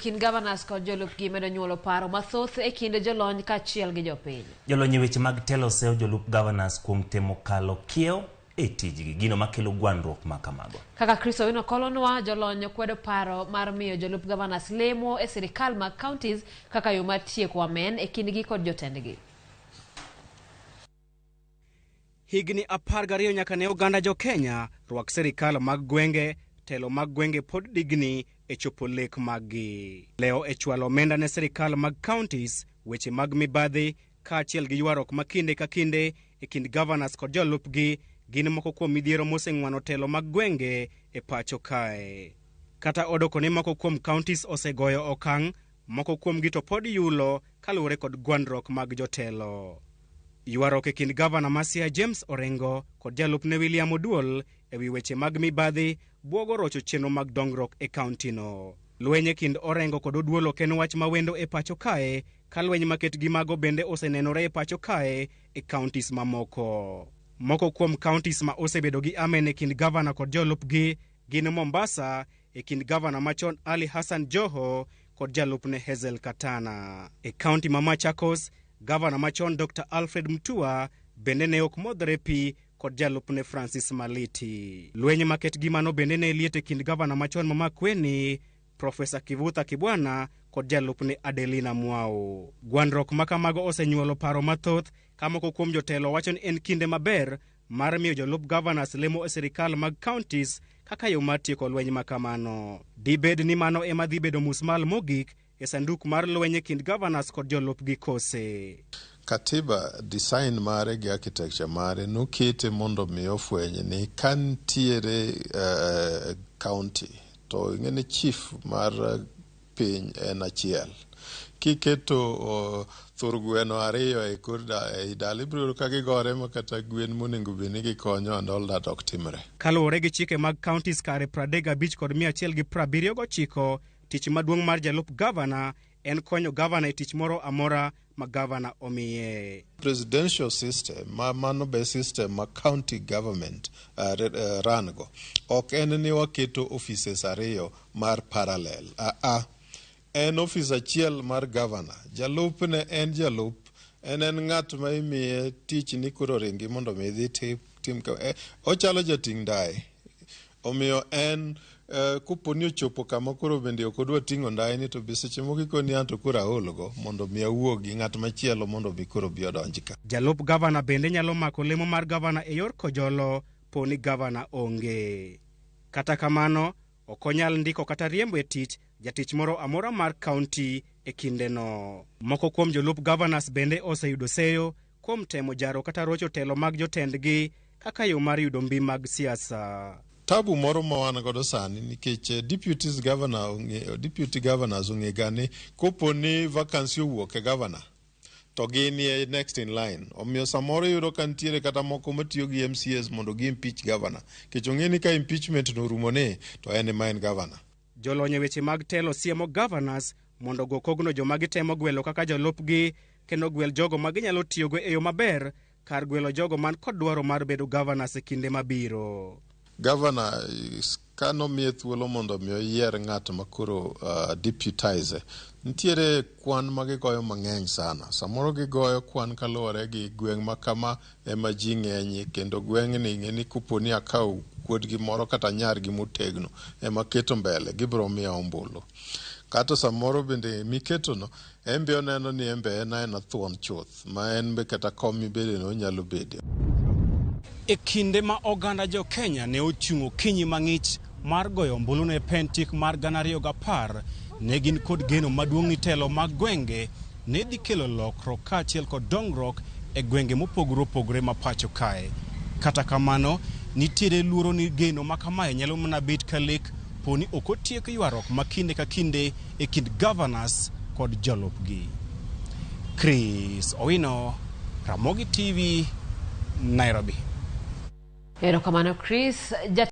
kind gavanas kod jolupgi medo nyuolo paro mathoth e kind jolony kaachiel gi jopiny. Jolony weche mag telo seyo jolup gavanas kuom temo kalo kiewo e tijgi, gino makelo gwandruok ma kamago. Kaka Kristo wino kolonwa, jolony kwedo paro mar miyo jolup gavanas lemo e sirikal mag counties kaka yo mar tieko amen e kindgi kod jotendgi. Higni 12 nyaka ne oganda jo Kenya rwak sirikal mag gwenge, telo mag gwenge pod digni e chopo lek maggi. Leo e chwalo omenda ne sirikal mag counties, weche mag mibadhi kaachiel gi ywarruok ma kinde ka kinde e kind gavanas kod jolupgi gin moko kuom midhiero moseng'wano telo mag gwenge e pacho kae. Kata odoko ni moko kuom counties osegoyo okang', moko kuom gi to pod yulo kaluwore kod gwandruok mag jotelo. Ywarruok e kind gavana Masia James Orengo kod jalupne William Oduol ewi weche mag mibadhi buogo rocho chenro mag dongruok e kaunti no. Lweny e kind Orengo kod Oduol ok en wach mawendo e pacho kae, ka lweny maketgi mago bende osenenore e pacho kae e counties mamoko. Moko kuom counties ma osebedo gi amen e kind gavana kod jolupgi gin Mombasa e kind gavana machon Ali Hassan Joho kod jalupne Hazel Katana. E county ma Machakos, gavana machon Dr. Alfred Mutua bende ne ok modhre pi kod jalupne Francis Maliti. Lweny maketgi mano bende ne liet e kind gavana machon ma Makueni Profesa Kivutha Kibwana kod jalupne Adelina Mwao. Gwandruok makamago osenyuolo paro mathoth, ka moko kuom jotelo wacho ni en kinde maber mar miyo jolup gavanas lemo e sirikal mag counties kaka yo mar tieko lweny makamano. Dibed ni mano ema dhi bedo musmal mogik e sanduk mar lweny e kind gavanas kod jolupgi kose. Katiba design mare gi architecture mare nokete mondo mi ofwenye ni kantiere county to ngene chief mar piny en achiel. Kiketo thur gweno ariyo e kurda e dalibro ka gigore makata gwen monego beni gikonyo andol dat ok timre. Kaluwore gi chike mag counties kare 35 kod 179, tich maduong' mar jalup gavana en konyo gavana e tich moro amora ma gavana omiye. Presidential system, mano be system ma county government rango. Ok en ni waketo offices ariyo mar parallel. En office achiel mar gavana. Jalup ne en jalup. En ng'at ma imiye tich ni koro ringi mondo mi dhi tim ochalo jating' ndaye. Omiyo en kuponi ochopo kama koro bende ok odwa ting'o ndaye ni to be seche moko koni anto koro aolgo mondo mi awuog gi ng'at machielo mondo mi koro bi odonji ka. Jalup gavana bende nyalo mako lemo mar gavana e yor kojolo poni gavana onge. Kata kamano, ok onyal ndiko kata riembo e tich jatich moro amora mar county e kinde no. Moko kuom jolup gavanas bende oseyudo seyo kuom temo jaro kata rocho telo mag jotendgi kaka yo mar yudo mbi mag siasa. Tabu moro ma wan godo sani nikech deputy governors ong'e gani koponi vacancy owuok e governor to gin e next in line. Omiyo samoro yudo ka ntiere kata moko matiyo gi MCS mondo gi impeach governor. Kech ong'e ni ka impeachment no rumone to en ema en governor. Jolony weche mag telo siemo governors mondo go kogno joma gitemo gwelo kaka jolupgi kendo gwel jogo ma ginyalo tiyogo e yo maber kar gwelo jogo man kod dwaro mar bedo governors e kinde mabiro. Governor kano miye thuolo mondo mi oyier ng'at makoro deputize. Ntiere kwan magigoyo mang'eny sana. Samoro gigoyo kwan kaluwore gi gweng' makama ema ji ng'enye kendo gweng'ni ng'eni kuponi akaw kuodgi moro kata nyargi motegno ema keto mbele gibiro miya ombulu. Kata samoro bende miketo no embe oneno ni embe en thuon chuth ma en be kata komi bede no nyalo bede. E kinde ma oganda jo Kenya ne ochung'o kinyi mang'ich mar goyo ombulu ne pentik mar 2010, ne gin kod geno maduong' ni telo mag gwenge ne dhi kelo lokruok kaachiel kod dongruok e gwenge mopogore opogore ma pacho kae. Kata kamano, nitiere luoro ni geno ma kamae nyalo mana bet ka lek poni ok otiek ywarruok ma kinde ka kinde e kind governors kod jolupgi. Chris Owino, Ramogi TV, Nairobi. Erokamano Chris.